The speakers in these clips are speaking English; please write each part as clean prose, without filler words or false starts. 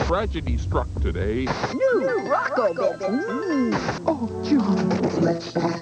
Tragedy struck today. New Rocco bits. Oh, John. Switchback.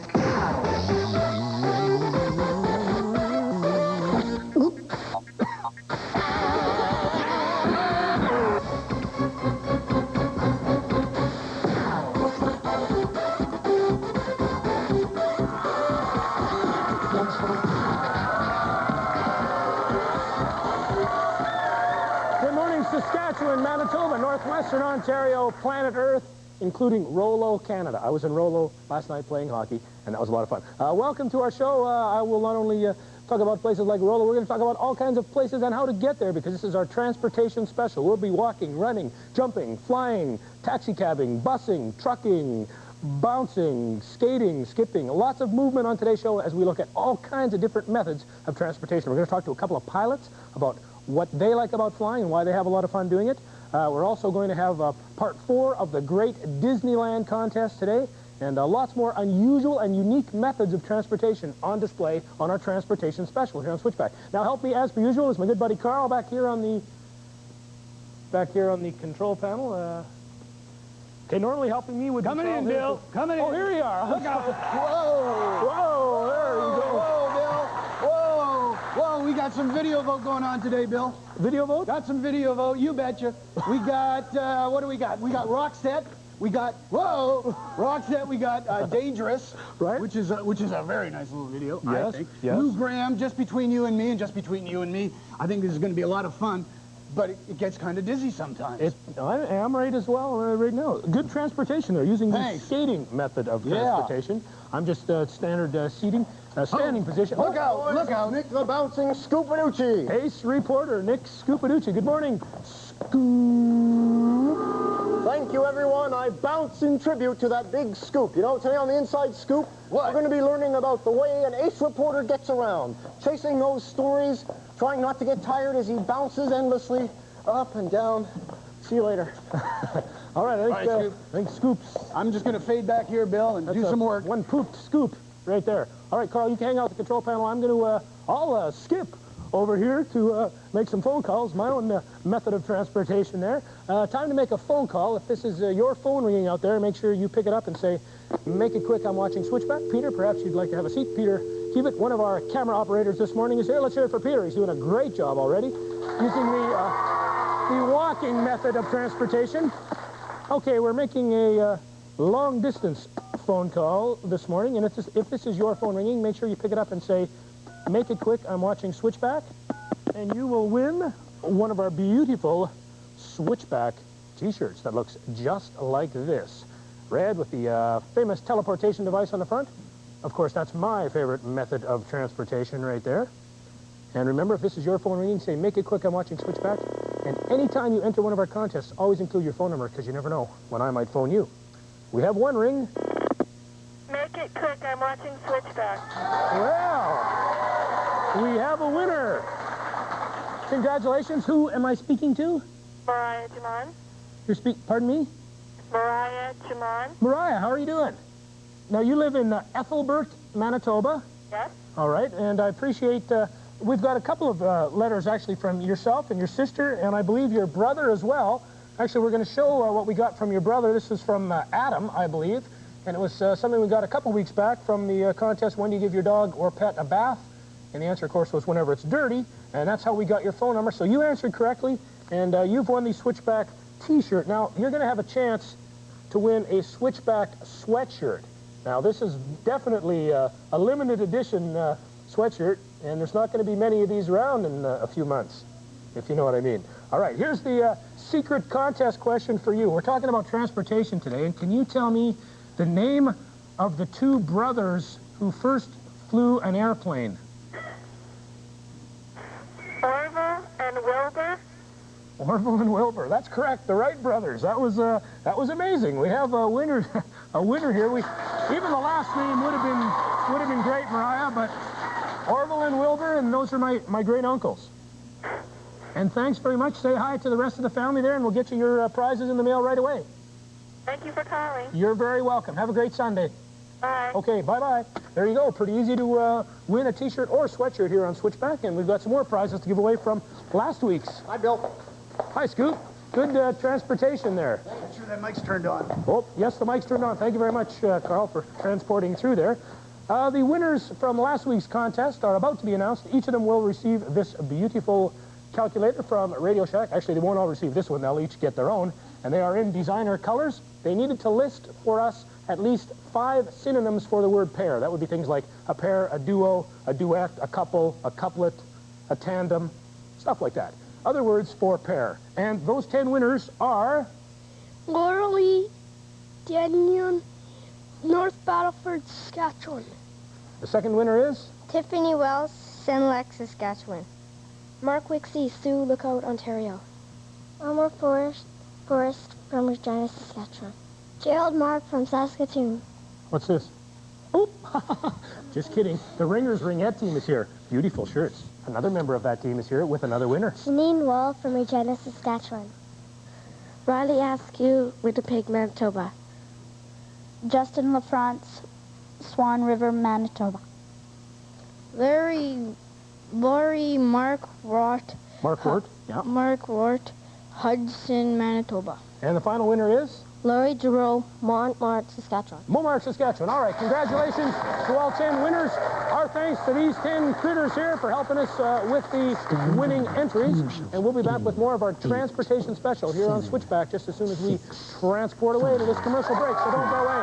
Saskatchewan, Manitoba, Northwestern Ontario, planet Earth, including Rollo, Canada. I was in Rollo last night playing hockey, and that was a lot of fun. Welcome to our show. I will not only talk about places like Rollo, we're going to talk about all kinds of places and how to get there, because this is our transportation special. We'll be walking, running, jumping, flying, taxi-cabbing, busing, trucking, bouncing, skating, skipping. Lots of movement on today's show as we look at all kinds of different methods of transportation. We're going to talk to a couple of pilots about what they like about flying and why they have a lot of fun doing it. We're also going to have part 4 of the Great Disneyland Contest today, and lots more unusual and unique methods of transportation on display on our transportation special here on Switchback. Now, help me as per usual is my good buddy Carl back here on the control panel. Okay, normally helping me with coming in, Bill. Coming in. Oh, here you are. Look out. Whoa! Whoa! There you go. Whoa, Bill. Whoa! Whoa! We got some video vote going on today, Bill. Video vote? Got some video vote. You betcha. We got what do we got? We got Rockstead. We got Rockstead. We got Dangerous, right? Which is a very nice little video. Yes. I think. Yes. Lou Graham, just between you and me, and just between you and me. I think this is going to be a lot of fun. But it gets kind of dizzy sometimes. I am right as well right now. Good transportation. They're using the skating method of transportation. Yeah. I'm just standard seating, standing position. Look out! Look out! Nick the bouncing Scoopaducci. Ace reporter Nick Scoopaducci. Good morning, Scoop. Thank you, everyone. I bounce in tribute to that big scoop. You know, today on the Inside Scoop, we're going to be learning about the way an ace reporter gets around, chasing those stories, trying not to get tired as he bounces endlessly up and down. See you later. All right, I think Scoops. I'm just going to fade back here, Bill, and do some work. One pooped scoop right there. All right, Carl, you can hang out at the control panel. I'm going to, I'll skip over here to make some phone calls. My own method of transportation there. Time to make a phone call. If this is your phone ringing out there, make sure you pick it up and say, make it quick, I'm watching Switchback. Peter, perhaps you'd like to have a seat. Peter Keevitt, one of our camera operators this morning, is here. Let's hear it for Peter. He's doing a great job already using the walking method of transportation. Okay, we're making a long-distance phone call this morning, and if this is your phone ringing, make sure you pick it up and say, make it quick, I'm watching Switchback, and you will win one of our beautiful Switchback t-shirts that looks just like this. Red with the famous teleportation device on the front. Of course, that's my favorite method of transportation right there. And remember, if this is your phone ringing, say, make it quick, I'm watching Switchback. And anytime you enter one of our contests, always include your phone number, because you never know when I might phone you. We have one ring. Make it quick, I'm watching Switchback. Well, we have a winner. Congratulations. Who am I speaking to? Mariah Jaman. Pardon me? Mariah Jaman. Mariah, how are you doing? Now, you live in Ethelbert, Manitoba. Yes. All right, and I appreciate, we've got a couple of letters actually from yourself and your sister, and I believe your brother as well. Actually, we're going to show what we got from your brother. This is from Adam, I believe, and it was something we got a couple weeks back from the contest, when do you give your dog or pet a bath? And the answer, of course, was whenever it's dirty, and that's how we got your phone number. So you answered correctly, and you've won the Switchback t-shirt. Now, you're going to have a chance to win a Switchback sweatshirt. Now, this is definitely a limited edition sweatshirt, and there's not going to be many of these around in a few months, if you know what I mean. All right, here's the secret contest question for you. We're talking about transportation today, and can you tell me the name of the two brothers who first flew an airplane? Orville and Wilbur. Orville and Wilbur. That's correct. The Wright brothers. That was amazing. We have a winner, here. Even the last name would have been great, Mariah, but Orville and Wilbur, and those are my great uncles. And thanks very much. Say hi to the rest of the family there, and we'll get you your prizes in the mail right away. Thank you for calling. You're very welcome. Have a great Sunday. Bye. Okay, bye-bye. There you go. Pretty easy to win a t-shirt or sweatshirt here on Switchback, and we've got some more prizes to give away from last week's. Hi, Bill. Hi, Scoop. Good transportation there. Make sure that mic's turned on. Oh, yes, the mic's turned on. Thank you very much, Carl, for transporting through there. The winners from last week's contest are about to be announced. Each of them will receive this beautiful calculator from Radio Shack. Actually, they won't all receive this one. They'll each get their own. And they are in designer colors. They needed to list for us at least 5 synonyms for the word pair. That would be things like a pair, a duo, a duet, a couple, a couplet, a tandem, stuff like that. Other words for pair. And those 10 winners are... Laurel Daniel, North Battleford, Saskatchewan. The second winner is... Tiffany Wells, Senlac, Saskatchewan. Mark Wixie, Sioux Lookout, Ontario. Elmer Forrest from Regina, Saskatchewan. Gerald Mark from Saskatoon. What's this? Oop! Just kidding. The Ringers Ringette team is here. Beautiful shirts. Another member of that team is here with another winner. Janine Wall from Regina, Saskatchewan. Riley Askew, Winnipeg, Manitoba. Justin LaFrance, Swan River, Manitoba. Lori Mark Rort. Mark Wort? Yeah. Mark Rort, Hudson, Manitoba. And the final winner is? Laurie Giroux, Montmart, Saskatchewan. Montmart, Saskatchewan. All right, congratulations to all 10 winners. Our thanks to these 10 critters here for helping us with the winning entries. And we'll be back with more of our transportation special here on Switchback just as soon as we transport away to this commercial break. So don't go away.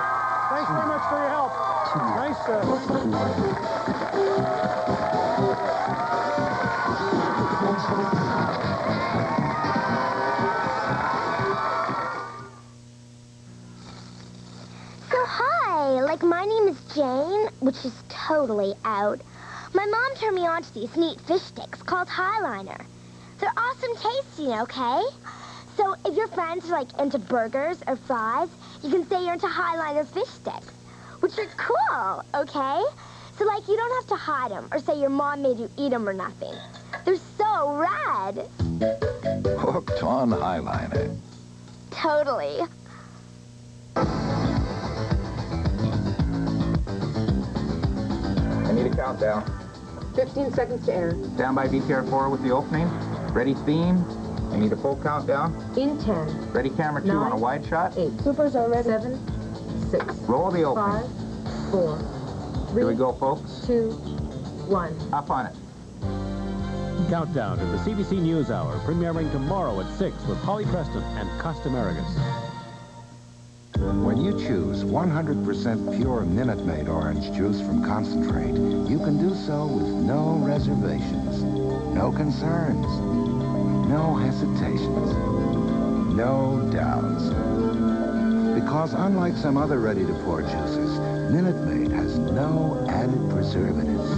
Thanks very much for your help. My name is Jane, which is totally out. My mom turned me on to these neat fish sticks called Highliner. They're awesome tasting, okay? So if your friends are, into burgers or fries, you can say you're into Highliner fish sticks, which are cool, okay? So, you don't have to hide them or say your mom made you eat them or nothing. They're so rad. Hooked on Highliner. Totally. I need a countdown. 15 seconds to air. Stand by VTR4 with the opening. Ready theme. I need a full countdown. In 10. Ready camera 2 on a wide shot. 8. Supers are ready. 7, 6. Roll the opening. 5, 4, 3. Here we go, folks. 2, 1. Up on it. Countdown to the CBC News Hour, premiering tomorrow at 6 with Holly Preston and Costa Marigus. When you choose 100% pure Minute Maid orange juice from concentrate, you can do so with no reservations, no concerns, no hesitations, no doubts. Because unlike some other ready-to-pour juices, Minute Maid has no added preservatives.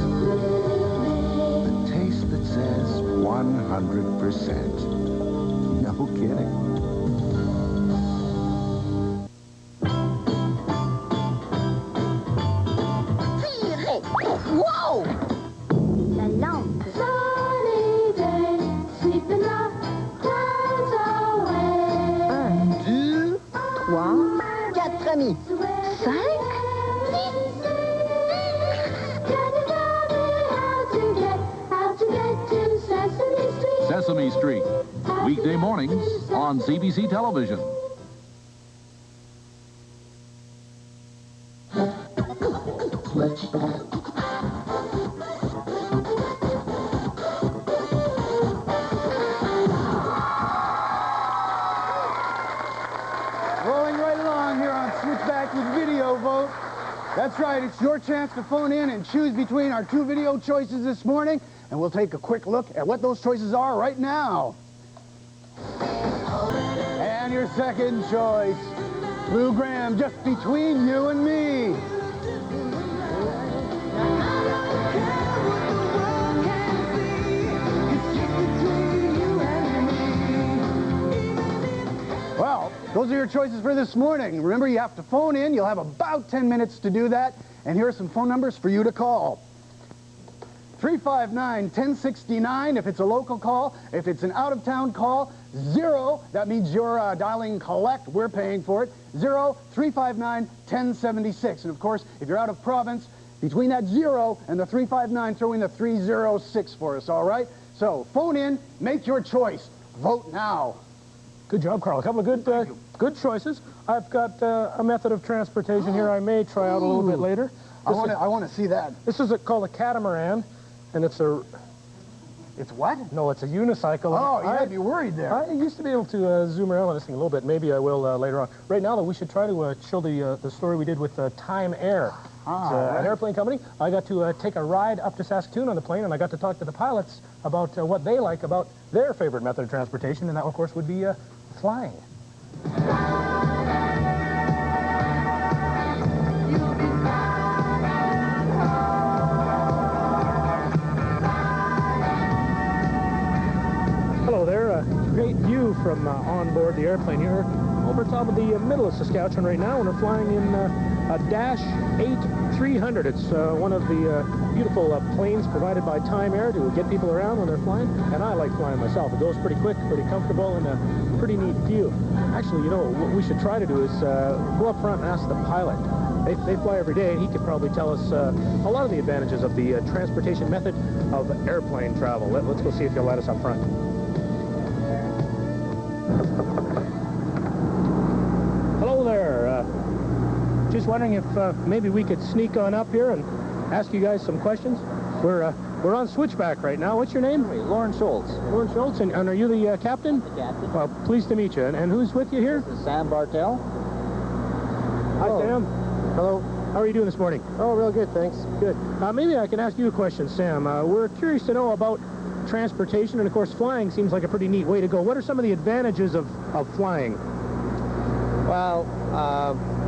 The taste that says 100%. No kidding. Whoa! La lampe. Sunny day, sweeping the clouds away. 1, 2, 3, 4 amis. 5. Sesame Street, weekday mornings on CBC Television. Rolling right along here on Switchback with Video Vote. That's right, it's your chance to phone in and choose between our 2 video choices this morning, and we'll take a quick look at what those choices are right now. And your second choice, Lou Graham, Just Between You and Me. Well, those are your choices for this morning. Remember, you have to phone in. You'll have about 10 minutes to do that. And here are some phone numbers for you to call. 359-1069 if it's a local call. If it's an out-of-town call, 0, that means you're dialing collect. We're paying for it. 0-359-1076. And, of course, if you're out of province, between that 0 and the 359, throw in the 306 for us, all right? So, phone in, make your choice. Vote now. Good job, Carl. A couple of good choices. I've got a method of transportation here I may try out a little bit later. I want to see that. This is called a catamaran, and it's a... It's what? No, it's a unicycle. Oh, you had me worried there. I used to be able to zoom around on this thing a little bit. Maybe I will later on. Right now, though, we should try to show the story we did with Time Air. It's an airplane company. I got to take a ride up to Saskatoon on the plane, and I got to talk to the pilots about what they like about their favorite method of transportation, and that, of course, would be flying. Hello there. Great view from on board the airplane here. Over top of the middle of Saskatchewan right now, and we're flying in a Dash 8-300. It's one of the beautiful planes provided by Time Air to get people around when they're flying, and I like flying myself. It goes pretty quick, pretty comfortable, and a pretty neat view. Actually, you know, what we should try to do is go up front and ask the pilot. They fly every day, and he could probably tell us a lot of the advantages of the transportation method of airplane travel. Let's go see if he'll let us up front. Hello there. Just wondering if maybe we could sneak on up here and ask you guys some questions. We're on Switchback right now. What's your name? Lauren Schultz. Lauren Schultz, and are you the captain? The captain. Well, pleased to meet you. And who's with you here? This is Sam Bartell. Hi, Sam. Hello. How are you doing this morning? Oh, real good, thanks. Good. Maybe I can ask you a question, Sam. We're curious to know about transportation, and of course flying seems like a pretty neat way to go. What are some of the advantages of flying? Well,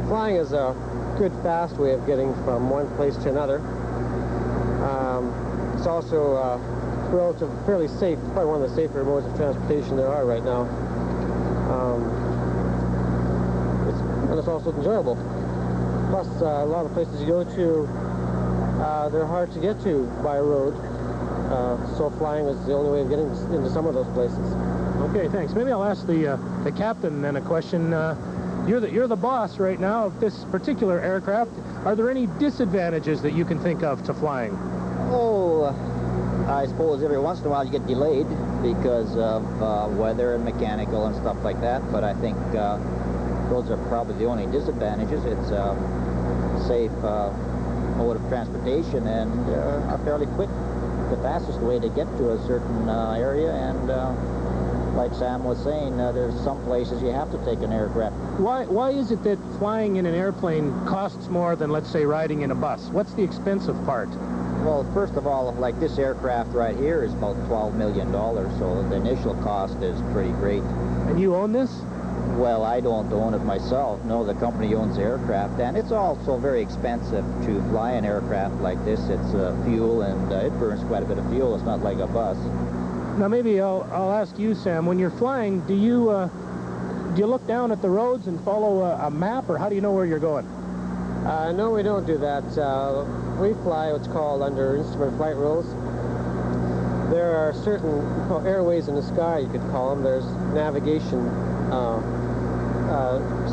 flying is a good, fast way of getting from one place to another. It's also fairly safe, probably one of the safer modes of transportation there are right now. And it's also enjoyable. Plus, a lot of places you go to, they're hard to get to by road. So flying is the only way of getting into some of those places. Okay, thanks. Maybe I'll ask the captain then a question. You're the boss right now of this particular aircraft. Are there any disadvantages that you can think of to flying? Oh, I suppose every once in a while you get delayed because of weather and mechanical and stuff like that, but I think those are probably the only disadvantages. It's a safe mode of transportation and are fairly quick. The fastest way to get to a certain area, and like Sam was saying, there's some places you have to take an aircraft. Why is it that flying in an airplane costs more than, let's say, riding in a bus? What's the expensive part? Well, first of all, like this aircraft right here is about $12 million, so the initial cost is pretty great. And you own this? Well, I don't own it myself. No, the company owns the aircraft, and it's also very expensive to fly an aircraft like this. It's fuel, and it burns quite a bit of fuel. It's not like a bus. Now, maybe I'll ask you, Sam. When you're flying, do you look down at the roads and follow a map, or how do you know where you're going? No, we don't do that. We fly what's called under instrument flight rules. There are certain airways in the sky, you could call them. There's navigation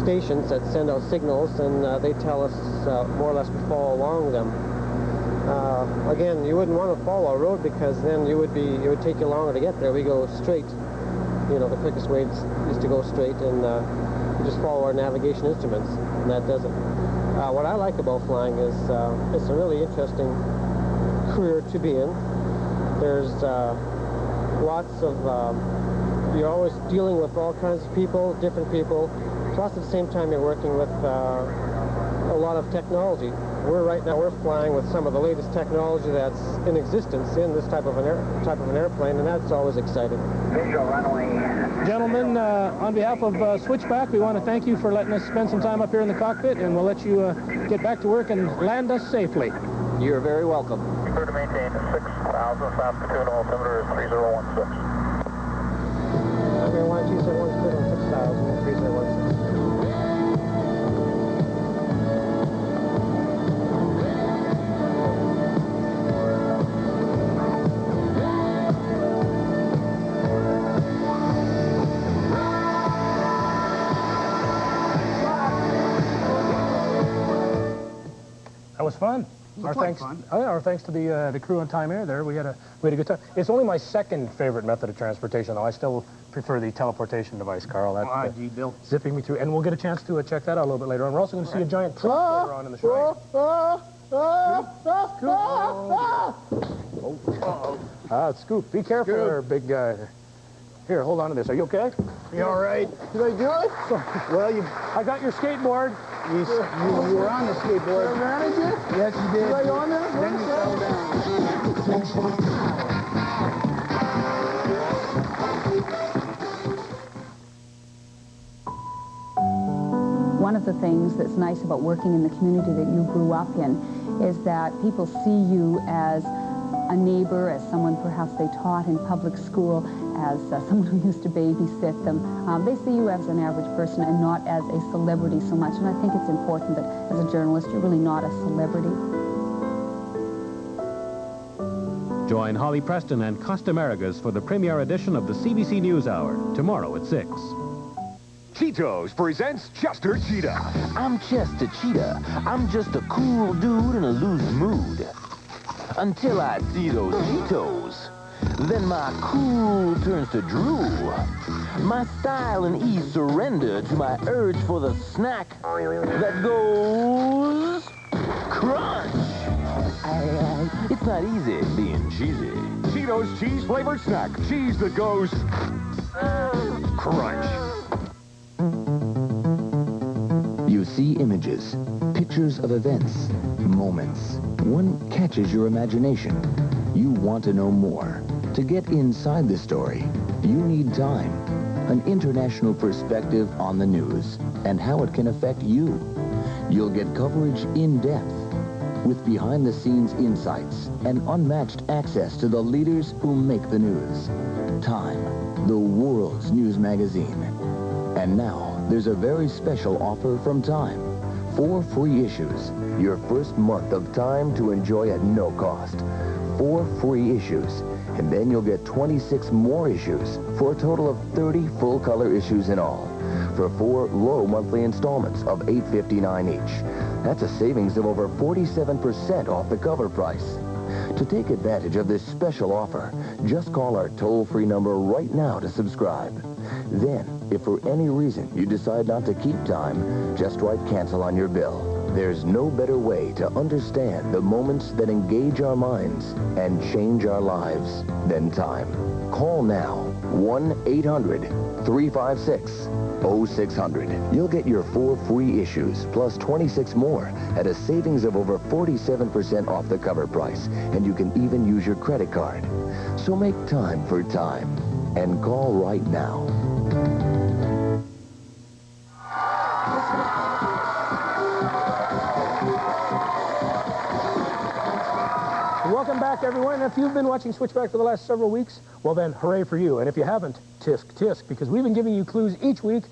stations that send out signals, and they tell us more or less to follow along them. Again, you wouldn't want to follow a road because then it would take you longer to get there. We go straight. You know, the quickest way is to go straight, and we just follow our navigation instruments, and that does it. What I like about flying is it's a really interesting career to be in. There's lots of you're always dealing with all kinds of people, different people, plus at the same time you're working with a lot of technology. Right now we're flying with some of the latest technology that's in existence in this type of an airplane, and that's always exciting. Gentlemen, on behalf of Switchback, we want to thank you for letting us spend some time up here in the cockpit, and we'll let you get back to work and land us safely. You're very welcome. Clear to maintain 6,000 Saskatoon, altimeter is 3016. Okay, 1271 clear on 6,000, 3016. That was fun. Our thanks to the crew on Time Air there. We had a good time. It's only my second favorite method of transportation, though. I still prefer the teleportation device, Carl. That, Bill. Zipping me through. And we'll get a chance to check that out a little bit later on. We're also going to see a giant truck later on in the show. Scoop. Be careful there, big guy. Here, hold on to this. Are you okay? You all right? Did I do it? Well, I got your skateboard. You were on the skateboard. Did I manage it? Yes, you did. Was I on there? Then you fell down. One of the things that's nice about working in the community that you grew up in is that people see you as a neighbor, as someone perhaps they taught in public school, as someone who used to babysit them. They see you as an average person and not as a celebrity so much. And I think it's important that as a journalist, you're really not a celebrity. Join Holly Preston and Costa Marigas for the premiere edition of the CBC News Hour, tomorrow at 6. Cheetos presents Chester Cheetah. I'm Chester Cheetah. I'm just a cool dude in a loose mood. Until I see those Cheetos. Then my cool turns to drool. My style and ease surrender to my urge for the snack that goes crunch. It's not easy being cheesy. Cheetos cheese-flavored snack. Cheese that goes crunch. You see images, pictures of events, moments. One catches your imagination. You want to know more. To get inside the story, you need time. An international perspective on the news and how it can affect you. You'll get coverage in depth with behind-the-scenes insights and unmatched access to the leaders who make the news. Time, the world's news magazine. And now, there's a very special offer from Time. 4 free issues. Your first month of Time to enjoy at no cost. 4 free issues. And then you'll get 26 more issues for a total of 30 full-color issues in all. For 4 low monthly installments of $8.59 each. That's a savings of over 47% off the cover price. To take advantage of this special offer, just call our toll-free number right now to subscribe. Then, if for any reason you decide not to keep Time, just write cancel on your bill. There's no better way to understand the moments that engage our minds and change our lives than Time. Call now, 1-800-356-0600. You'll get your 4 free issues, plus 26 more, at a savings of over 47% off the cover price, and you can even use your credit card. So make time for Time, and call right now. Welcome back, everyone. If you've been watching Switchback for the last several weeks, well then, hooray for you. And if you haven't, tisk, tisk, because we've been giving you clues each week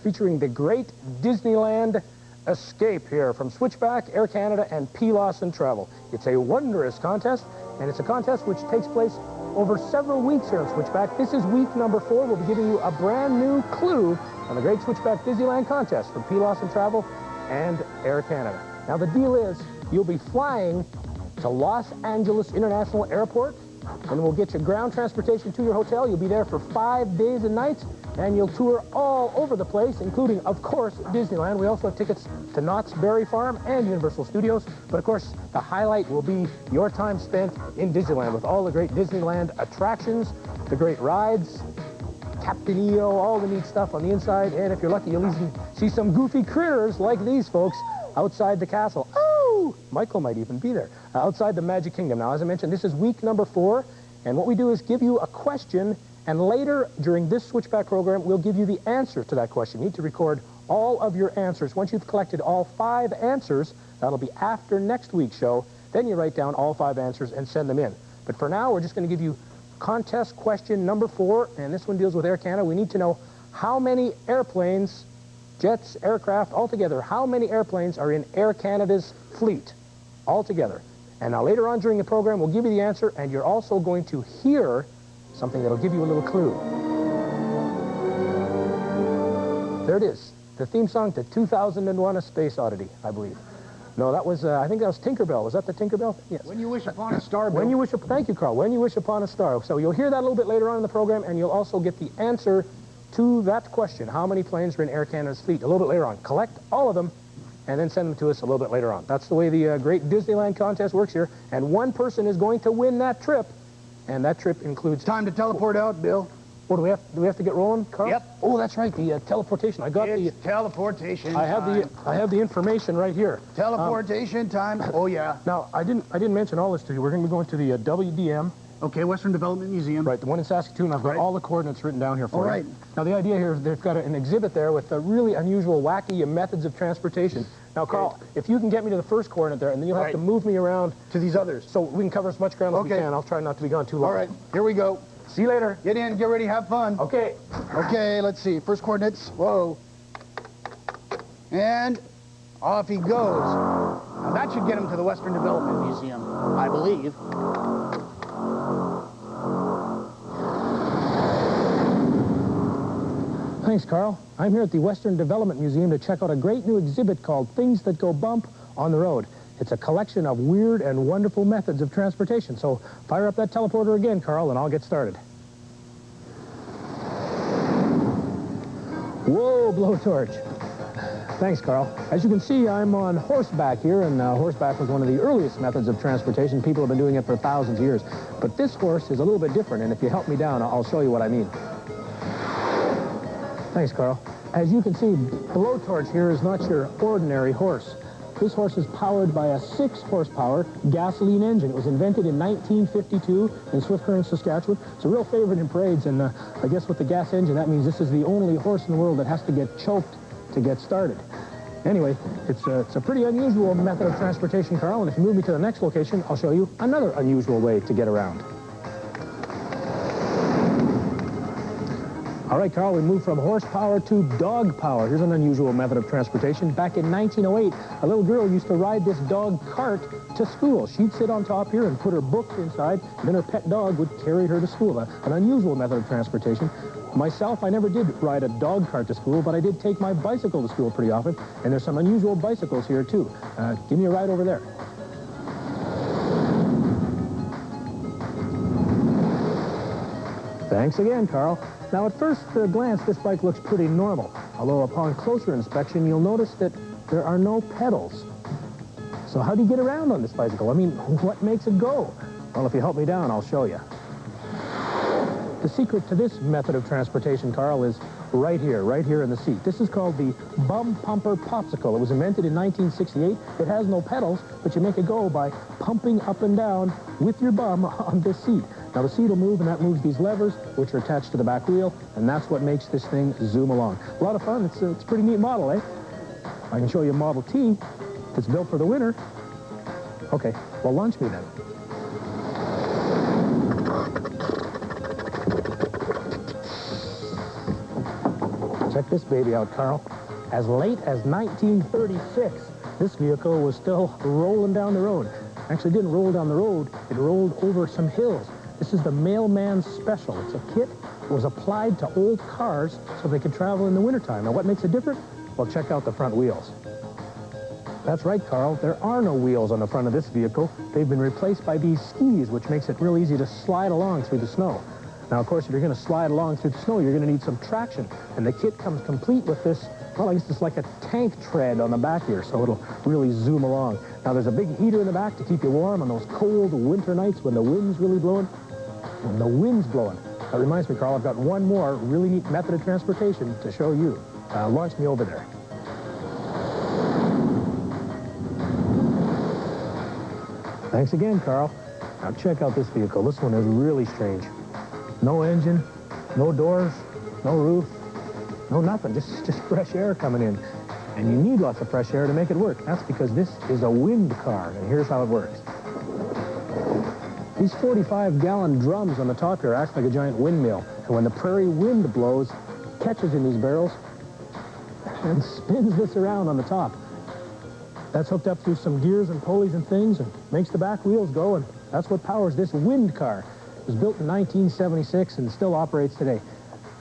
featuring the great Disneyland escape here from Switchback, Air Canada, and P. Lawson Travel. It's a wondrous contest, and it's a contest which takes place over several weeks here on Switchback. This is week number 4. We'll be giving you a brand new clue on the great Switchback Disneyland contest from P. Lawson Travel and Air Canada. Now, the deal is you'll be flying to Los Angeles International Airport, and we'll get you ground transportation to your hotel. You'll be there for 5 days and nights, and you'll tour all over the place, including, of course, Disneyland. We also have tickets to Knott's Berry Farm and Universal Studios, but of course, the highlight will be your time spent in Disneyland with all the great Disneyland attractions, the great rides, Captain EO, all the neat stuff on the inside, and if you're lucky, you'll even see some goofy critters like these folks outside the castle. Michael might even be there, outside the Magic Kingdom. Now, as I mentioned, this is week number 4, and what we do is give you a question, and later during this Switchback program, we'll give you the answer to that question. You need to record all of your answers. Once you've collected all 5 answers, that'll be after next week's show, then you write down all 5 answers and send them in. But for now, we're just going to give you contest question number 4, and this one deals with Air Canada. We need to know how many airplanes, jets, aircraft, altogether, how many airplanes are in Air Canada's fleet altogether. And now later on during the program, we'll give you the answer, and you're also going to hear something that'll give you a little clue. There it is, the theme song to 2001: A Space Oddity, I believe. No, that was, I think that was Tinkerbell. Was that the Tinkerbell? Yes. When You Wish Upon a Star, Bill. When You Wish Upon, thank you, Carl. When You Wish Upon a Star. So you'll hear that a little bit later on in the program, and you'll also get the answer to that question. How many planes are in Air Canada's fleet? A little bit later on. Collect all of them, and then send them to us a little bit later on. That's the way the Great Disneyland Contest works here, and one person is going to win that trip, and that trip includes... Time to teleport out, Bill. What, do we have to get rolling, Carl? Yep. Oh, that's right, the teleportation. I got it's teleportation I have the information right here. Teleportation time. Oh, yeah. Now, I didn't mention all this to you. We're going to be going to the WDM. Okay, Western Development Museum. Right, the one in Saskatoon. I've got all the coordinates written down here for you. All right. Now, the idea here is they've got an exhibit there with really unusual, wacky methods of transportation. Now, Carl, if you can get me to the first coordinate there, and then you'll have to move me around to these others, so we can cover as much ground as we can. I'll try not to be gone too long. All right, here we go. See you later. Get in, get ready, have fun. Okay. Okay, let's see. First coordinates. Whoa. And off he goes. Now, that should get him to the Western Development Museum, I believe. Thanks, Carl. I'm here at the Western Development Museum to check out a great new exhibit called Things That Go Bump on the Road. It's a collection of weird and wonderful methods of transportation. So fire up that teleporter again, Carl, and I'll get started. Whoa, blowtorch. Thanks, Carl. As you can see, I'm on horseback here, and horseback was one of the earliest methods of transportation. People have been doing it for thousands of years. But this horse is a little bit different, and if you help me down, I'll show you what I mean. Thanks, Carl. As you can see, blowtorch here is not your ordinary horse. This horse is powered by a 6-horsepower gasoline engine. It was invented in 1952 in Swift Current, Saskatchewan. It's a real favorite in parades, and I guess with the gas engine, that means this is the only horse in the world that has to get choked to get started. Anyway, it's a pretty unusual method of transportation, Carl, and if you move me to the next location, I'll show you another unusual way to get around. All right, Carl, we moved from horsepower to dog power. Here's an unusual method of transportation. Back in 1908, a little girl used to ride this dog cart to school. She'd sit on top here and put her books inside, and then her pet dog would carry her to school. An unusual method of transportation. Myself, I never did ride a dog cart to school, but I did take my bicycle to school pretty often, and there's some unusual bicycles here, too. Give me a ride over there. Thanks again, Carl. Now, at first glance, this bike looks pretty normal, although upon closer inspection, you'll notice that there are no pedals. So how do you get around on this bicycle? I mean, what makes it go? Well, if you help me down, I'll show you. The secret to this method of transportation, Carl, is right here in the seat. This is called the Bum Pumper Popsicle. It was invented in 1968. It has no pedals, but you make it go by pumping up and down with your bum on this seat. Now, the seat will move, and that moves these levers, which are attached to the back wheel, and that's what makes this thing zoom along. A lot of fun. It's a pretty neat model, eh? I can show you Model T. It's built for the winter. Okay, well, launch me then. Check this baby out, Carl. As late as 1936, this vehicle was still rolling down the road. Actually, it didn't roll down the road. It rolled over some hills. This is the Mailman Special. It's a kit that was applied to old cars so they could travel in the wintertime. Now, what makes it different? Well, check out the front wheels. That's right, Carl. There are no wheels on the front of this vehicle. They've been replaced by these skis, which makes it real easy to slide along through the snow. Now, of course, if you're going to slide along through the snow, you're going to need some traction. And the kit comes complete with this, well, I guess it's like a tank tread on the back here, so it'll really zoom along. Now, there's a big heater in the back to keep you warm on those cold winter nights when the wind's really blowing. When the wind's blowing. That reminds me, Carl, I've got one more really neat method of transportation to show you. Launch me over there. Thanks again, Carl. Now, check out this vehicle. This one is really strange. No engine, no doors, no roof, no nothing, just fresh air coming in. And you need lots of fresh air to make it work. That's because this is a wind car, and here's how it works. These 45-gallon drums on the top here act like a giant windmill, and when the prairie wind blows, it catches in these barrels and spins this around on the top. That's hooked up through some gears and pulleys and things and makes the back wheels go, and that's what powers this wind car. It was built in 1976 and still operates today.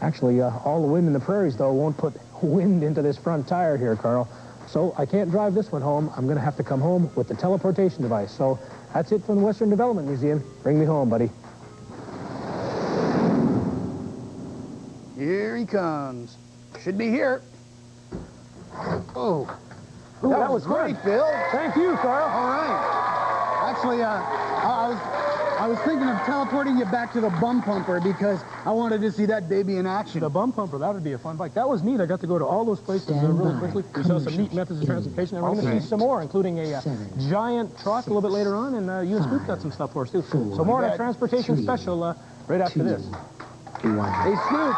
Actually, all the wind in the prairies, though, won't put wind into this front tire here, Carl. So I can't drive this one home. I'm going to have to come home with the teleportation device. So that's it from the Western Development Museum. Bring me home, buddy. Here he comes. Should be here. Oh. Ooh, that was great, good. Phil. Thank you, Carl. All right. Actually, I was thinking of teleporting you back to the bum pumper because I wanted to see that baby in action. The bum pumper, that would be a fun bike. That was neat. I got to go to all those places really quickly. We saw some neat methods of transportation, and we're going to see some more, including a giant truck a little bit later on, and you and Scoop got some stuff for us, too. So more on a transportation special right after this. Hey, Scoop.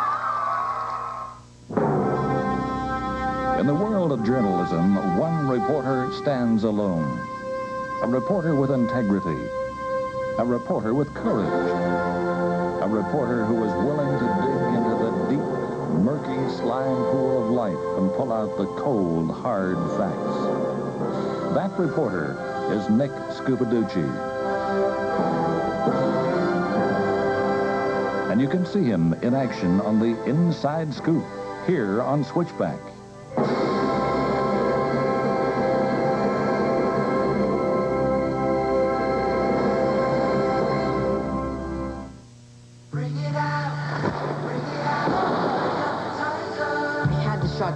In the world of journalism, one reporter stands alone. A reporter with integrity. A reporter with courage. A reporter who is willing to dig into the deep, murky slime pool of life and pull out the cold, hard facts. That reporter is Nick Scupaducci. And you can see him in action on the Inside Scoop here on Switchback.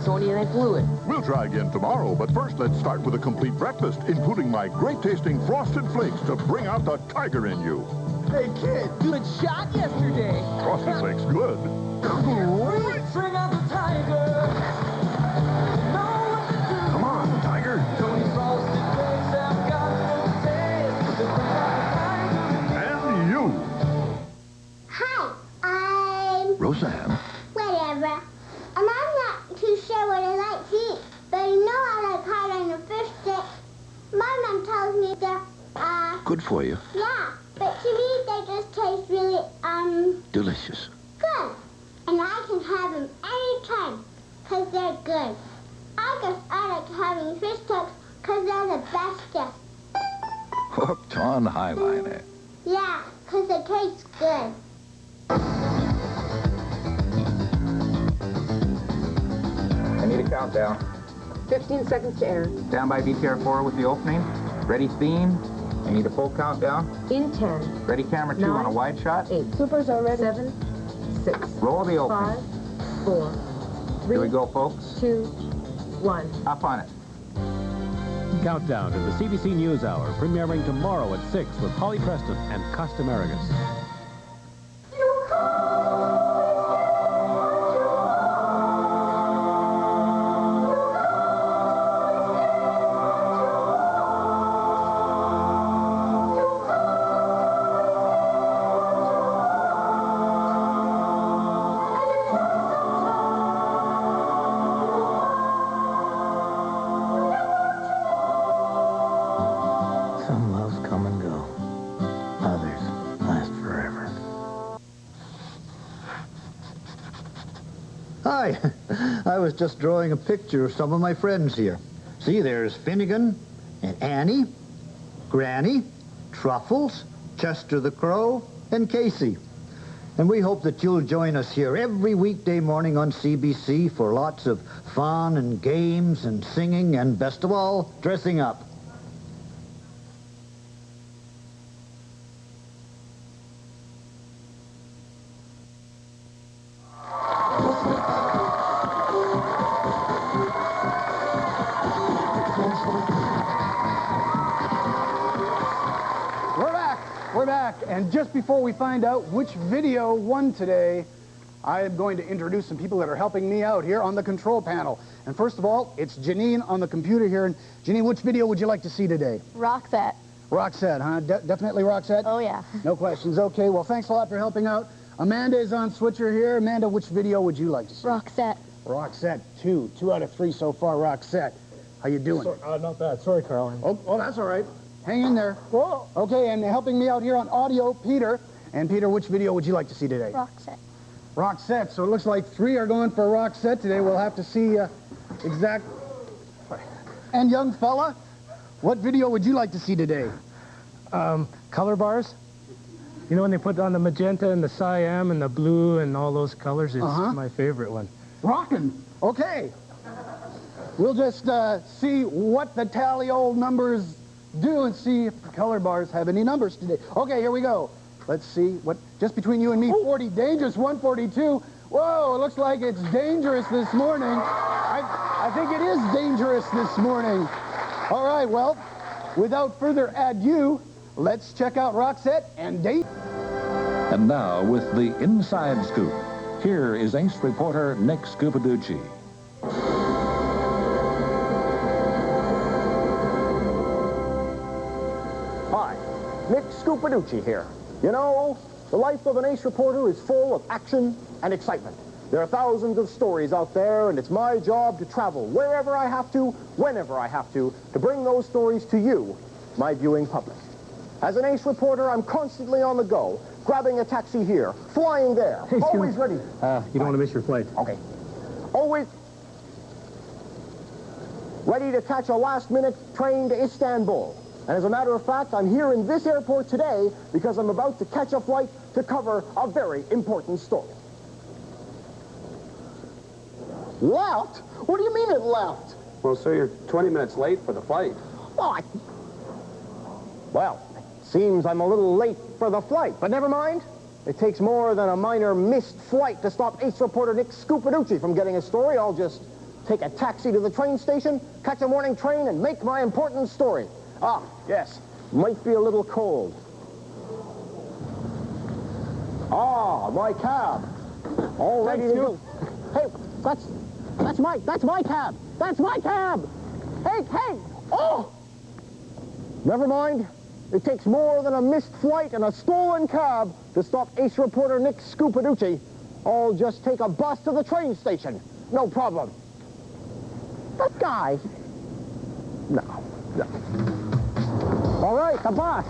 Tony, and I blew it. We'll try again tomorrow, but first let's start with a complete breakfast, including my great-tasting Frosted Flakes to bring out the tiger in you. Hey, kid, good shot yesterday. Frosted Flakes, good. Bring out the tiger. Come on, tiger. Tony's Frosted Flakes have got the taste to bring out the tiger. And you. Hi, I'm... Roseanne. Whatever. And I'm not too sure what I like to eat, but I know I like hard-on fish sticks. My mom tells me they're, Good for you. yeah, but to me they just taste really, Delicious. good. And I can have them anytime, because they're good. I guess I like having fish sticks, because they're the bestest. Hooked on Highliner. Yeah, because they taste good. I need a countdown. 15 seconds to air. Stand by VTR 4 with the opening. Ready theme. I need a full countdown. In 10. Ready camera 2 on a wide shot. 8. Supers are ready. 7, 6. Roll the opening. 5, 4, 3. Here we go, folks. 2, 1. Up on it. Countdown to the CBC News Hour, premiering tomorrow at 6 with Holly Preston and Costa Marigus. Some loves come and go. Others last forever. Hi. I was just drawing a picture of some of my friends here. See, there's Finnegan and Annie, Granny, Truffles, Chester the Crow, and Casey. And we hope that you'll join us here every weekday morning on CBC for lots of fun and games and singing and, best of all, dressing up. We're back, and just before we find out which video won today, I am going to introduce some people that are helping me out here on the control panel. And first of all, it's Janine on the computer here. And Janine, which video would you like to see today? Roxette. Roxette, huh? Definitely Roxette? Oh, yeah. No questions. Okay, well, thanks a lot for helping out. Amanda is on switcher here. Amanda, which video would you like to see? Roxette. Roxette, 2 out of 3 so far, Roxette. How you doing? Not bad. Sorry, Carl. Oh, that's all right. Hang in there. Whoa. Okay, and helping me out here on audio, Peter. And Peter, which video would you like to see today? Roxette. Roxette. So it looks like 3 are going for Roxette today. We'll have to see exact. And young fella, what video would you like to see today? Color bars. You know when they put on the magenta and the cyan and the blue and all those colors? It's my favorite one. Rockin'. Okay. we'll just see what the tally old numbers do and see if the color bars have any numbers today. Okay, here we go. Let's see what, just between you and me, 40, dangerous, 142. Whoa, it looks like it's dangerous this morning. I think it is dangerous this morning. All right, well, without further ado, let's check out Roxette and Dave. And now, with the inside scoop, here is ace reporter Nick Scupaducci. Hi, Nick Scupaducci here. You know, the life of an ace reporter is full of action and excitement. There are thousands of stories out there, and it's my job to travel wherever I have to, whenever I have to bring those stories to you, my viewing public. As an ace reporter, I'm constantly on the go, grabbing a taxi here, flying there, Hey, always ready. You don't want to miss your flight. Okay. Always ready to catch a last-minute train to Istanbul. And as a matter of fact, I'm here in this airport today because I'm about to catch a flight to cover a very important story. Left? What do you mean it left? Well, sir, you're 20 minutes late for the flight. Well, it seems I'm a little late for the flight, but never mind. It takes more than a minor missed flight to stop ace reporter Nick Scupaducci from getting a story. I'll just take a taxi to the train station, catch a morning train, and make my important story. Ah, yes, might be a little cold. Ah, my cab. All ready to go. Hey, that's my cab. That's my cab. Hey, oh! Never mind. It takes more than a missed flight and a stolen cab to stop ace reporter Nick Scupaducci. I'll just take a bus to the train station. No problem. That guy? No. All right, the bus.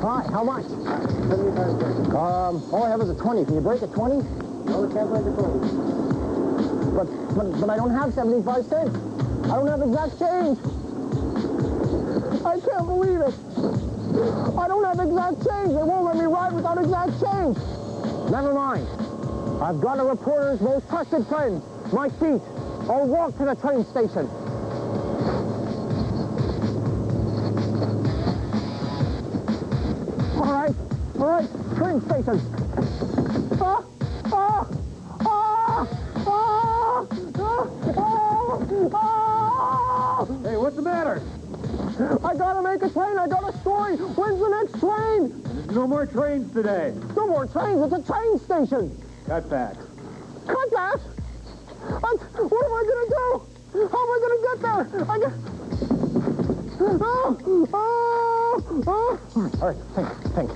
Hi, how much? 75 cents. All I have is a 20. Can you break a 20? No, we can't break a 20. But I don't have 75 cents. I don't have exact change. I can't believe it. I don't have exact change. They won't let me ride without exact change. Never mind. I've got a reporter's most trusted friend, my seat. I'll walk to the train station. All right, train station. Hey, what's the matter? I gotta make a train. I got a story. When's the next train? There's no more trains today. No more trains. It's a train station. Cut back. Cut that? What am I gonna do? How am I gonna get there? All right, think.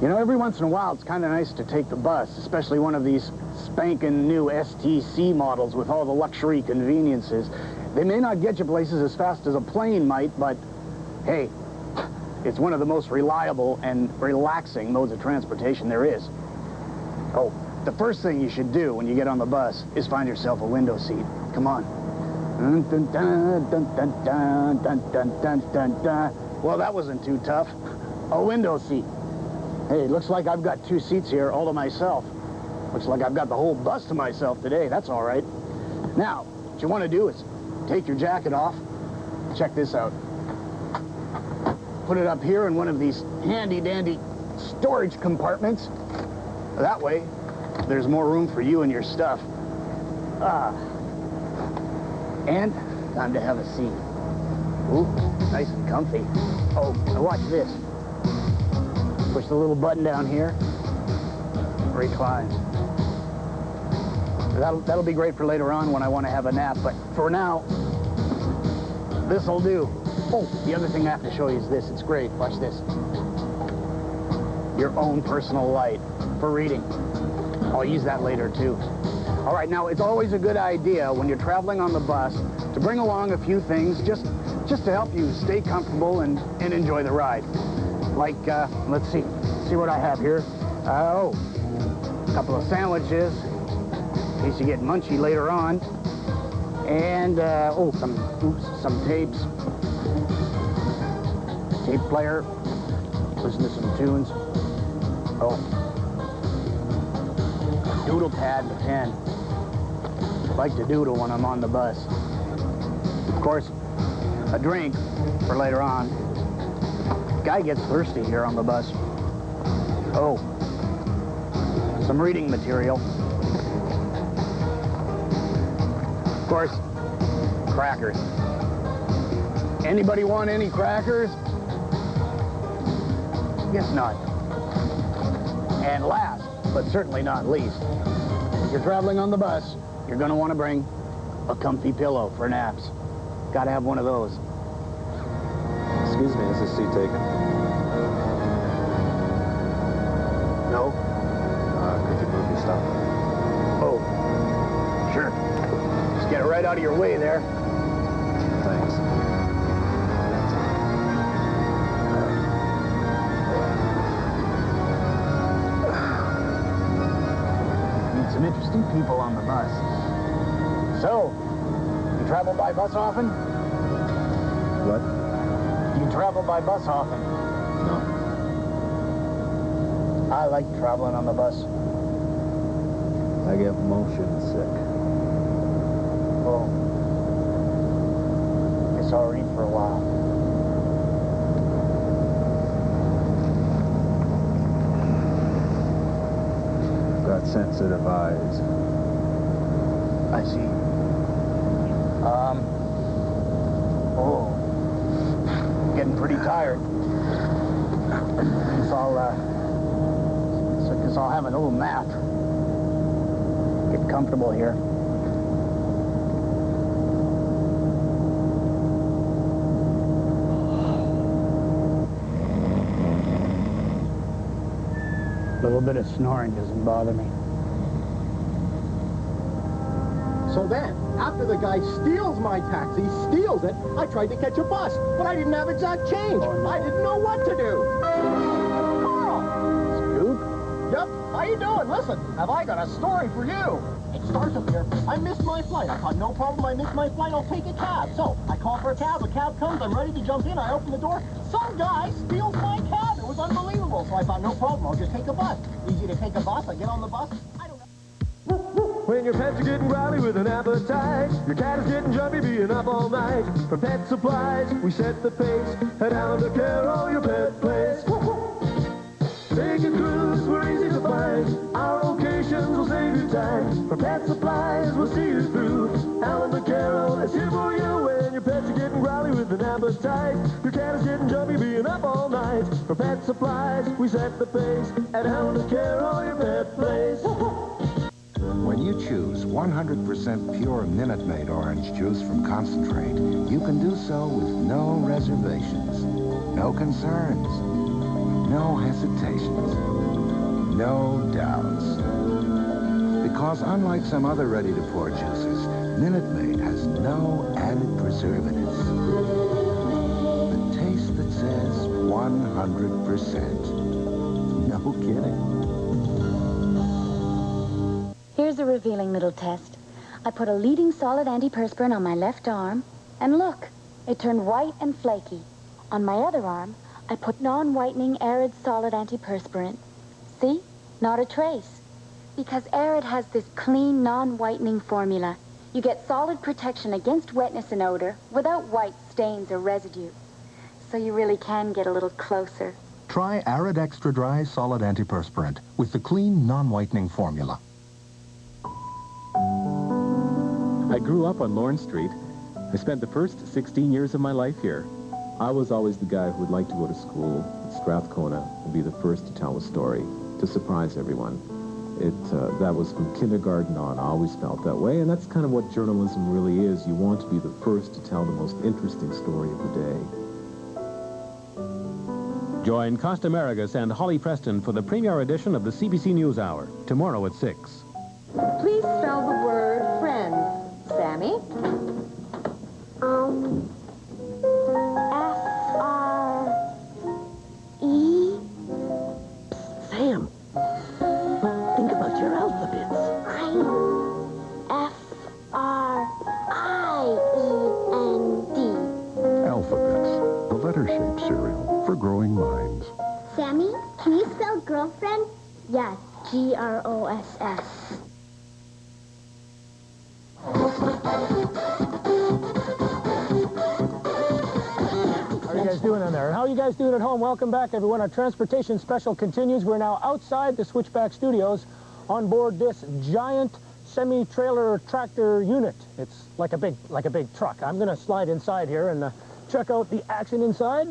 You know, every once in a while, it's kind of nice to take the bus, especially one of these spanking new STC models with all the luxury conveniences. They may not get you places as fast as a plane might, but hey, it's one of the most reliable and relaxing modes of transportation there is. Oh, the first thing you should do when you get on the bus is find yourself a window seat. Come on. Dun, dun, dun, dun, dun, dun, dun, dun, dun, dun, dun. Well, that wasn't too tough. A window seat. Hey, looks like I've got 2 seats here all to myself. Looks like I've got the whole bus to myself today. That's all right. Now, what you want to do is take your jacket off. Check this out. Put it up here in one of these handy-dandy storage compartments. That way, there's more room for you and your stuff. And time to have a seat. Ooh, nice and comfy. Oh, now watch this. Push the little button down here. Recline. That'll be great for later on when I want to have a nap, but for now, this'll do. Oh, the other thing I have to show you is this. It's great. Watch this. Your own personal light for reading. I'll use that later, too. All right, now, it's always a good idea when you're traveling on the bus to bring along a few things just to help you stay comfortable and enjoy the ride. Like, let's see what I have here. Oh, a couple of sandwiches, in case you get munchy later on. And, some tapes. Tape player, listen to some tunes. Oh, a doodle pad and a pen. I like to doodle when I'm on the bus. Of course, a drink for later on. Guy gets thirsty here on the bus. Oh, some reading material. Of course, crackers. Anybody want any crackers? Guess not. And last, but certainly not least, if you're traveling on the bus, you're going to want to bring a comfy pillow for naps. Got to have one of those. Excuse me, is this seat taken? No? Could you move your stuff? Oh, sure. Just get it right out of your way there. Thanks. Meet some interesting people on the bus. So, you travel by bus often? What? You travel by bus often? No. I like traveling on the bus. I get motion sick. Oh. Guess I'll read for a while. Got sensitive eyes. I see. Oh. Getting pretty tired. Guess I'll have a little nap. Get comfortable here. A little bit of snoring doesn't bother me. So then, after the guy steals my taxi, steals it, I tried to catch a bus, but I didn't have exact change. Oh, no. I didn't know what to do. Carl! Scoop? Yep, how you doing? Listen, have I got a story for you. It starts up here. I missed my flight. I thought, no problem, I missed my flight, I'll take a cab. So, I call for a cab comes, I'm ready to jump in, I open the door. Some guy steals my cab. It was unbelievable. So I thought, no problem, I'll just take a bus. Easy to take a bus, I get on the bus. I don't know. When your pets are getting growly with an appetite, your cat is getting jumpy being up all night. For pet supplies, we set the pace. Head down to Carol, your pet place. Take a cruise, we're easy to find. Our locations will save you time. For pet supplies, we'll see you through. Alan the Carol is here for you. When your pets are getting growly with an appetite, your cat is getting jumpy being up all night. For pet supplies, we set the pace. At Alan the Carol, your pet place. When you choose 100% pure Minute Maid orange juice from concentrate, you can do so with no reservations, no concerns, no hesitations, no doubts. Because unlike some other ready-to-pour juices, Minute Maid has no added preservatives. The taste that says 100%. No kidding. Here's a revealing little test. I put a leading solid antiperspirant on my left arm, and look, it turned white and flaky. On my other arm, I put non-whitening Arid solid antiperspirant. See? Not a trace. Because Arid has this clean, non-whitening formula. You get solid protection against wetness and odor without white stains or residue. So you really can get a little closer. Try Arid Extra Dry Solid Antiperspirant with the clean, non-whitening formula. I grew up on Lawrence Street. I spent the first 16 years of my life here. I was always the guy who would like to go to school at Strathcona and be the first to tell a story, to surprise everyone. That was from kindergarten on. I always felt that way, and that's kind of what journalism really is. You want to be the first to tell the most interesting story of the day. Join Costa Marigas and Holly Preston for the premiere edition of the CBC NewsHour, tomorrow at 6. Please spell the word friends, Sammy. F-R-E? Sam, Can you spell girlfriend? Yeah, G-R-O-S-S. How are you guys doing in there? How are you guys doing at home? Welcome back, everyone. Our transportation special continues. We're now outside the Switchback studios on board this giant semi-trailer tractor unit. It's like a big truck. I'm going to slide inside here and check out the action inside.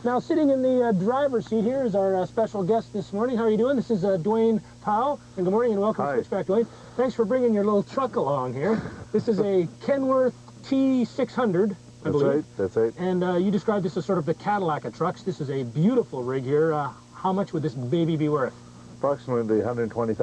Now, sitting in the driver's seat here is our special guest this morning. How are you doing? This is Dwayne Powell. And good morning and welcome to Switchback, Dwayne. Thanks for bringing your little truck along here. This is a Kenworth T600. That's right. And you described this as sort of the Cadillac of trucks. This is a beautiful rig here. How much would this baby be worth? Approximately $120,000.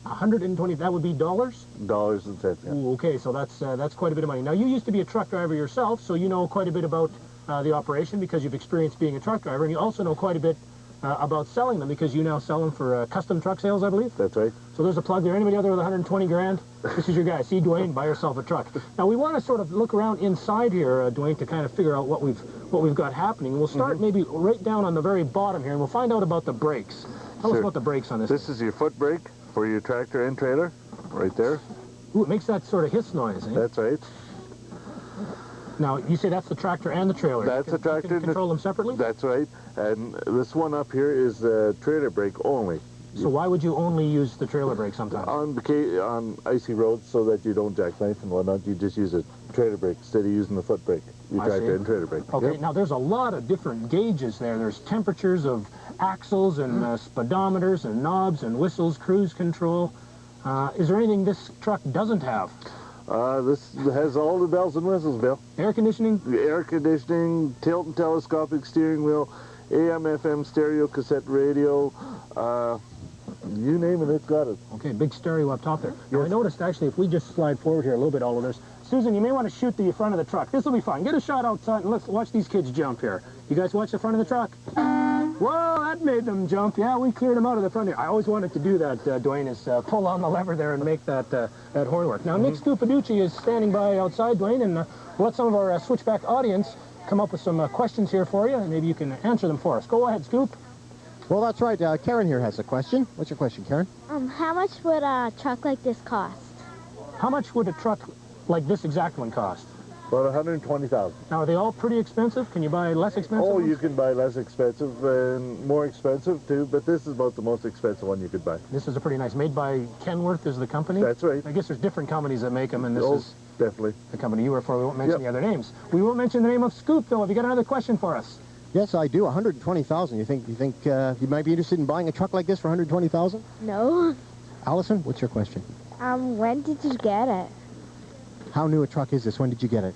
120. That would be dollars? Dollars and cents. Yeah. Ooh, okay, so that's quite a bit of money. Now, you used to be a truck driver yourself, so you know quite a bit about the operation because you've experienced being a truck driver, and you also know quite a bit about selling them because you now sell them for custom truck sales, I believe. That's right. So there's a plug there. Anybody out there with 120 grand? This is your guy. See, Dwayne, buy yourself a truck. Now we want to sort of look around inside here, Dwayne, to kind of figure out what we've got happening. We'll start maybe right down on the very bottom here, and we'll find out about the brakes. Tell us about the brakes on this. This is your foot brake for your tractor and trailer, right there. Ooh, it makes that sort of hiss noise, eh? That's right. Now, you say that's the tractor and the trailer. That's the tractor. You can control them separately? That's right. And this one up here is the trailer brake only. So why would you only use the trailer brake sometimes? On icy roads so that you don't jackknife and whatnot, you just use a trailer brake instead of using the foot brake. You tractor and trailer brake. Okay, Yep. Now there's a lot of different gauges there. There's temperatures of axles and speedometers and knobs and whistles, cruise control. Is there anything this truck doesn't have? This has all the bells and whistles, Bill. Air conditioning? Air conditioning, tilt and telescopic steering wheel, AM, FM, stereo, cassette radio, you name it, it's got it. Okay, big stereo up top there. Now, I noticed, actually, if we just slide forward here a little bit, all of this. Susan, you may want to shoot the front of the truck. This will be fun. Get a shot outside and let's watch these kids jump here. You guys watch the front of the truck? Whoa, that made them jump. Yeah, we cleared them out of the front here. I always wanted to do that, Dwayne, is pull on the lever there and make that horn work. Now, Nick Scupaducci is standing by outside, Dwayne, and we'll let some of our Switchback audience come up with some questions here for you, and maybe you can answer them for us. Go ahead, Scoop. Well, that's right. Karen here has a question. What's your question, Karen? How much would a truck like this cost? How much would a truck like this exact one cost? About $120,000. Now, are they all pretty expensive? Can you buy less expensive Oh, ones? you can buy less expensive and more expensive, too, but this is about the most expensive one you could buy. This is a pretty nice, made by Kenworth is the company? That's right. I guess there's different companies that make them, and this is definitely the company you work for. We won't mention the other names. We won't mention the name of Scoop, though. Have you got another question for us? Yes, I do. $120,000. You think you might be interested in buying a truck like this for $120,000? No. Allison, what's your question? When did you get it? How new a truck is this? When did you get it?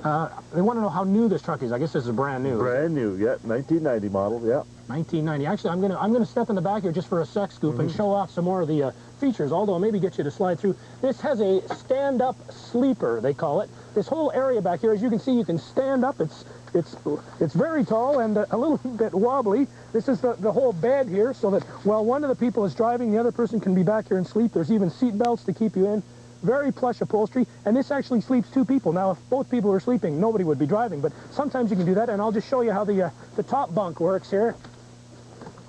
They want to know how new this truck is. I guess this is brand new. Brand new, yeah. 1990 model, yeah. 1990. Actually, I'm gonna step in the back here just for a sec, Scoop, and show off some more of the features, although I'll maybe get you to slide through. This has a stand-up sleeper, they call it. This whole area back here, as you can see, you can stand up. It's very tall and a little bit wobbly. This is the whole bed here, so that while one of the people is driving, the other person can be back here and sleep. There's even seat belts to keep you in. Very plush upholstery, and this actually sleeps two people. Now, if both people were sleeping, nobody would be driving, but sometimes you can do that, and I'll just show you how the top bunk works here.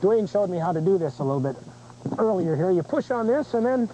Dwayne showed me how to do this a little bit earlier here. You push on this, and then,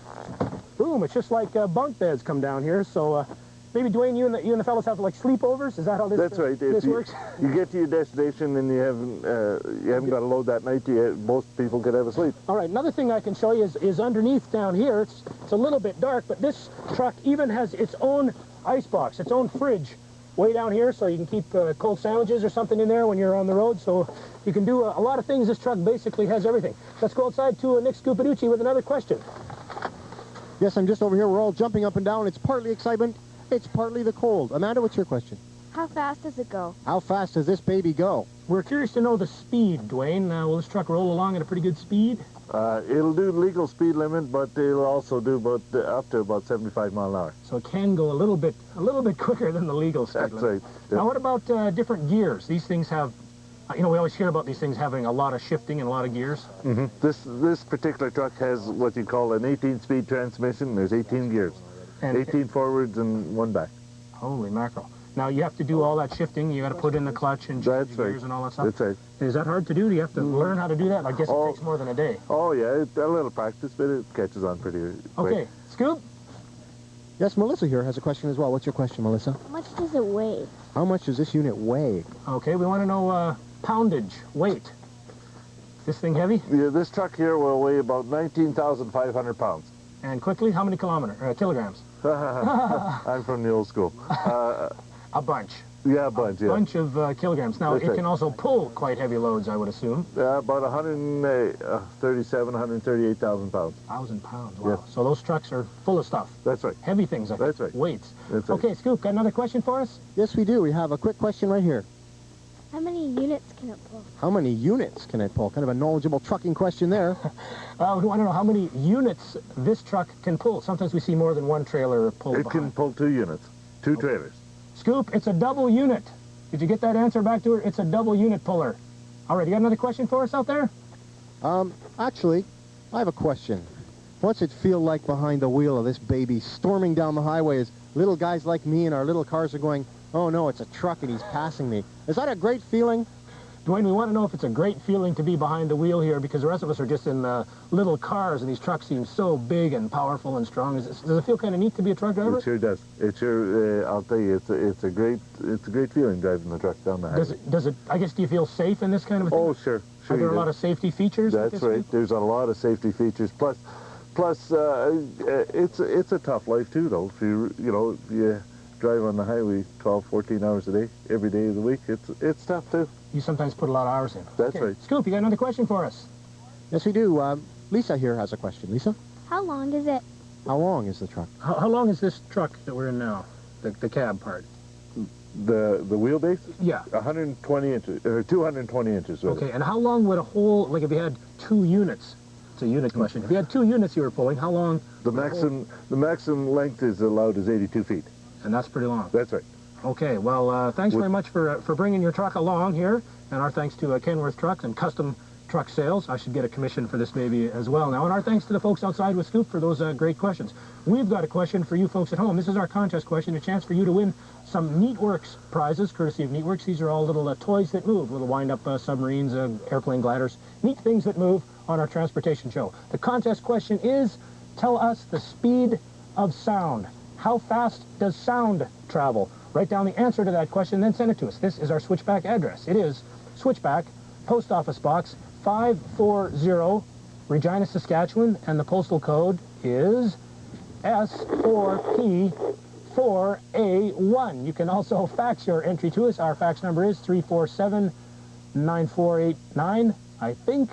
boom, it's just like bunk beds come down here, so maybe, Dwayne, you and the fellows have, like, sleepovers? Is that how this, That's right. this works? You get to your destination and you haven't got a load that night, most people could have a sleep. All right, another thing I can show you is underneath down here. It's a little bit dark, but this truck even has its own ice box, its own fridge way down here, so you can keep cold sandwiches or something in there when you're on the road. So you can do a lot of things. This truck basically has everything. Let's go outside to Nick Scupaducci with another question. Yes, I'm just over here. We're all jumping up and down. It's partly excitement. It's partly the cold. Amanda, what's your question? How fast does it go? How fast does this baby go? We're curious to know the speed, Dwayne. Will this truck roll along at a pretty good speed? It'll do legal speed limit, but it'll also do up to about 75 miles an hour. So it can go a little bit quicker than the legal speed limit. That's right. Now, what about different gears? These things have, we always hear about these things having a lot of shifting and a lot of gears. This particular truck has what you call an 18-speed transmission. There's 18 gears, and 18 forwards and one back. Holy mackerel. Now, you have to do all that shifting. You got to put in the clutch and change gears and all that stuff. That's right. Is that hard to do? Do you have to learn how to do that? I guess it takes more than a day. Oh, yeah, a little practice, but it catches on pretty quick. Okay, Scoop? Yes, Melissa here has a question as well. What's your question, Melissa? How much does it weigh? How much does this unit weigh? Okay, we want to know poundage, weight. Is this thing heavy? Yeah, this truck here will weigh about 19,500 pounds. And quickly, how many kilograms? I'm from the old school. A bunch. Yeah, a bunch, yeah. A bunch of kilograms. Now, it can also pull quite heavy loads, I would assume. Yeah, about 138,000 pounds. 1,000 pounds, wow. Yeah. So those trucks are full of stuff. That's right. Heavy things, That's right. Weights. That's right. Okay, Scoop, got another question for us? Yes, we do. We have a quick question right here. How many units can it pull? How many units can it pull? Kind of a knowledgeable trucking question there. We want to know how many units this truck can pull. Sometimes we see more than one trailer pull It behind. can pull 2 units, 2 trailers. Scoop, it's a double unit. Did you get that answer back to her? It's a double unit puller. All right, you got another question for us out there? Actually, I have a question. What's it feel like behind the wheel of this baby storming down the highway as little guys like me in our little cars are going, oh no, it's a truck and he's passing me? Is that a great feeling? Dwayne, we want to know if it's a great feeling to be behind the wheel here, because the rest of us are just in little cars, and these trucks seem so big and powerful and strong. Does it feel kind of neat to be a truck driver? It sure does. It sure, I'll tell you, it's a great feeling driving the truck down the highway. Does it? I guess, do you feel safe in this kind of a thing? Oh, sure. Are there a lot of safety features? That's right. There's a lot of safety features. Plus, it's a tough life too, though. If you drive on the highway 12, 14 hours a day, every day of the week, it's tough too. You sometimes put a lot of hours in. That's right. Scoop, you got another question for us? Yes, we do. Lisa here has a question. Lisa? How long is it? How long is the truck? How long is this truck that we're in now? The cab part? The wheelbase? Yeah. 120 inches, or 220 inches. Rather. Okay, and how long would a whole, like if you had 2 units, it's a unit question. If you had 2 units you were pulling, how long? The maximum length is allowed is 82 feet. And that's pretty long. That's right. Okay, well, thanks very much for bringing your truck along here, and our thanks to Kenworth Trucks and Custom Truck Sales. I should get a commission for this maybe as well now, and our thanks to the folks outside with Scoop for those great questions. We've got a question for you folks at home. This is our contest question, a chance for you to win some Neatworks prizes, courtesy of Neatworks. These are all little toys that move, little wind-up submarines, airplane gliders, neat things that move on our transportation show. The contest question is, tell us the speed of sound. How fast does sound travel? Write down the answer to that question, then send it to us. This is our Switchback address. It is Switchback, Post Office Box 540, Regina, Saskatchewan, and the postal code is S4P4A1. You can also fax your entry to us. Our fax number is 347-9489, I think.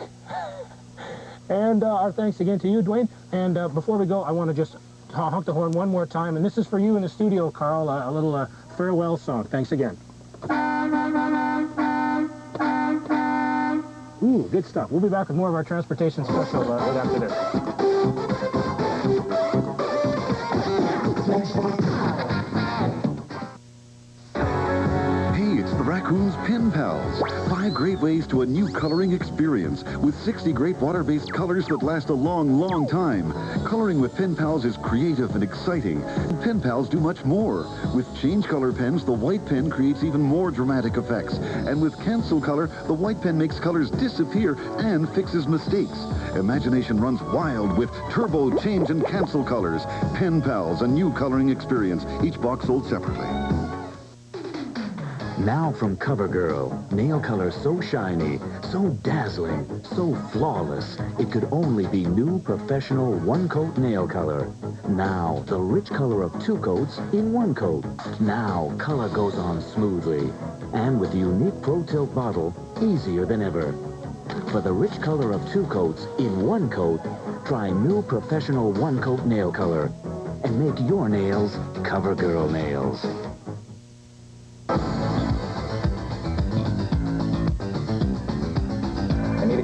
And our thanks again to you, Dwayne. And before we go, I want to just honk the horn one more time, and this is for you in the studio, Carl, a little farewell song. Thanks again. Ooh, good stuff. We'll be back with more of our transportation special right after this. Raccoon's Pen Pals. 5 great ways to a new coloring experience with 60 great water-based colors that last a long, long time. Coloring with Pen Pals is creative and exciting. Pen Pals do much more. With change color pens, the white pen creates even more dramatic effects. And with cancel color, the white pen makes colors disappear and fixes mistakes. Imagination runs wild with turbo, change, and cancel colors. Pen Pals, a new coloring experience. Each box sold separately. Now from CoverGirl, nail color so shiny, so dazzling, so flawless, it could only be new professional one-coat nail color. Now, the rich color of 2 coats in 1 coat. Now, color goes on smoothly. And with the unique Pro Tilt bottle, easier than ever. For the rich color of 2 coats in 1 coat, try new professional one-coat nail color. And make your nails CoverGirl nails.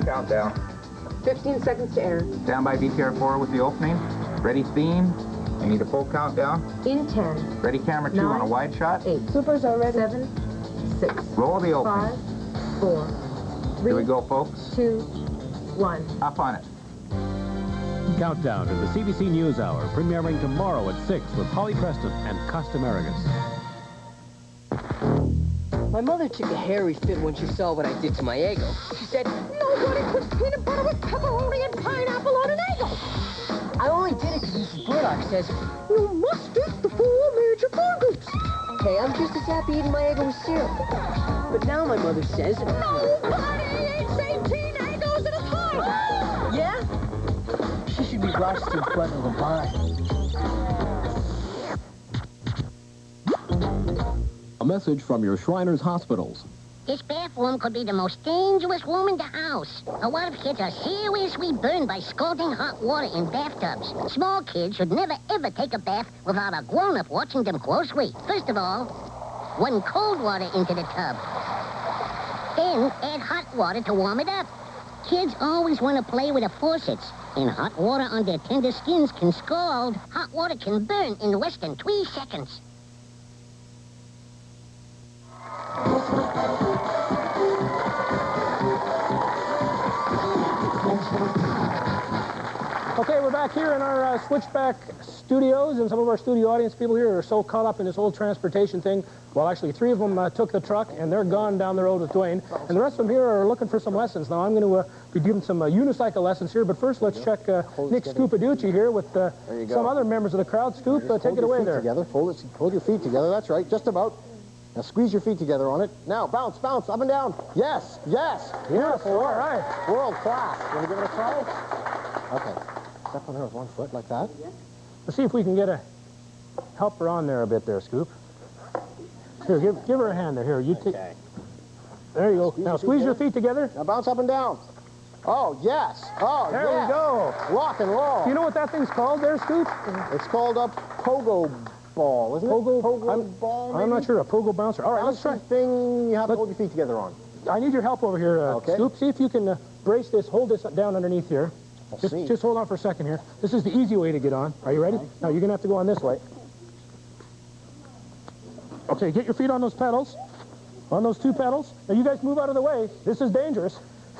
Countdown. 15 seconds to enter. Stand by VTR 4 with the opening. Ready beam. I need a full countdown. In 10. Ready camera 2 on a wide shot. 8. Supers are ready. 7. 6. Roll the opening. 5. 4. 3. Here we go, folks. 2. 1. Up on it. Countdown to the CBC News Hour, premiering tomorrow at 6 with Holly Preston and Costa Marigas. My mother took a hairy fit when she saw what I did to my Eggo. She said, nobody puts peanut butter with pepperoni and pineapple on an Eggo. I only did it because Mrs. Burdock says, you must eat the 4 major food groups. Hey, I'm just as happy eating my Eggo with syrup. But now my mother says, nobody eats 18 Eggos at a time. Yeah? She should be rushed in front of the barn. A message from your Shriners Hospitals. This bathroom could be the most dangerous room in the house. A lot of kids are seriously burned by scalding hot water in bathtubs. Small kids should never, ever take a bath without a grown-up watching them closely. First of all, run cold water into the tub. Then add hot water to warm it up. Kids always want to play with the faucets, and hot water on their tender skins can scald. Hot water can burn in less than 3 seconds. Okay, we're back here in our Switchback studios, and some of our studio audience people here are so caught up in this whole transportation thing. Well, actually, 3 of them took the truck, and they're gone down the road with Dwayne. And the rest of them here are looking for some lessons. Now, I'm going to be giving some unicycle lessons here, but first let's check Nick Scoopaducci here with some other members of the crowd. Scoop, take it away there. Together. Hold your feet together. That's right, just about. Now squeeze your feet together on it. Now bounce, bounce, up and down. Yes, yes. Beautiful. All right. World class. You want to give it a try? Okay. Step on there with 1 foot like that. Let's see if we can get a help her on there a bit there, Scoop. Here, give her a hand there. Here, you take. Okay. There you go. Now squeeze your feet together. Now bounce up and down. Oh, yes. Oh, there we go. Rock and roll. Do you know what that thing's called there, Scoop? It's called a pogo ball, isn't it? Pogo ball, maybe? I'm not sure. A pogo bouncer. All right, let's try. Thing you have to hold your feet together on. I need your help over here, Scoop. See if you can brace this, hold this down underneath here. Just hold on for a second here. This is the easy way to get on. Are you ready? Now, you're going to have to go on this way. Okay, get your feet on those pedals. On those 2 pedals. Now, you guys move out of the way. This is dangerous.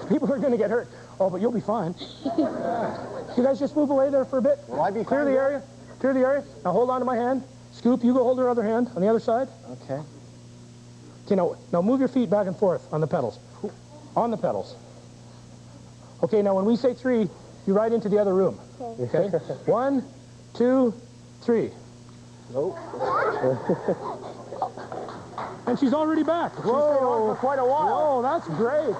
People are going to get hurt. Oh, but you'll be fine. You guys just move away there for a bit. Will I be Clear the area. Clear the area. Now, hold on to my hand. Scoop, you go hold her other hand on the other side. Okay. Okay, now move your feet back and forth on the pedals. On the pedals. Okay, now when we say 3, you ride into the other room. Okay? 1, 2, 3. Nope. And she's already back. She's stayed on for quite a while. Whoa, that's great.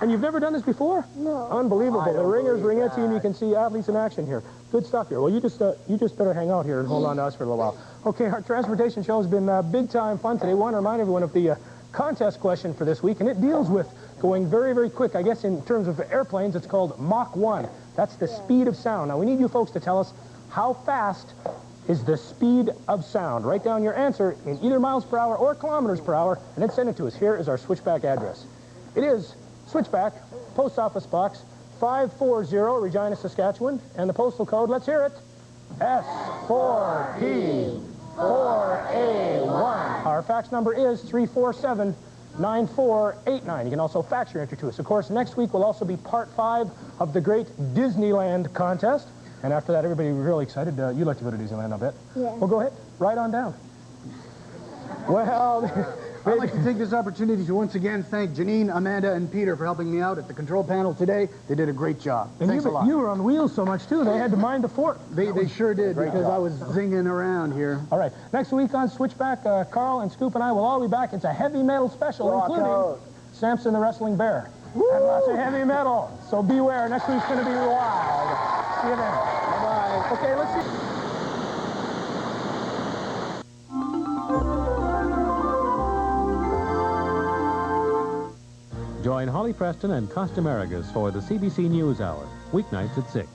And you've never done this before? No. Unbelievable. The ringers, ringettes, and you can see athletes in action here. Good stuff here. Well, you just better hang out here and hold on to us for a little while. Okay, our transportation show has been big time fun today. I want to remind everyone of the contest question for this week, and it deals with going very, very quick. I guess in terms of airplanes, it's called Mach 1. That's the speed of sound. Now, we need you folks to tell us how fast is the speed of sound. Write down your answer in either miles per hour or kilometers per hour, and then send it to us. Here is our Switchback address. It is Switchback, Post Office Box 540, Regina, Saskatchewan, and the postal code, let's hear it, S4P4A1. Our fax number is 347-9489. You can also fax your entry to us. Of course, next week will also be part 5 of the great Disneyland contest. And after that, everybody was really excited. You like to go to Disneyland, I'll bet. Yeah. Well, go ahead. Right on down. Well, I'd like to take this opportunity to once again thank Janine, Amanda, and Peter for helping me out at the control panel today. They did a great job. And Thanks a lot. You were on wheels so much, too. They had to mind the fort. They sure did, because I was zinging around here. All right. Next week on Switchback, Carl and Scoop and I will all be back. It's a heavy metal special, including Samson the Wrestling Bear. Woo! And lots of heavy metal. So beware. Next week's going to be wild. See you then. Bye-bye. Okay, let's see. Join Holly Preston and Costa Marigas for the CBC News Hour, weeknights at 6.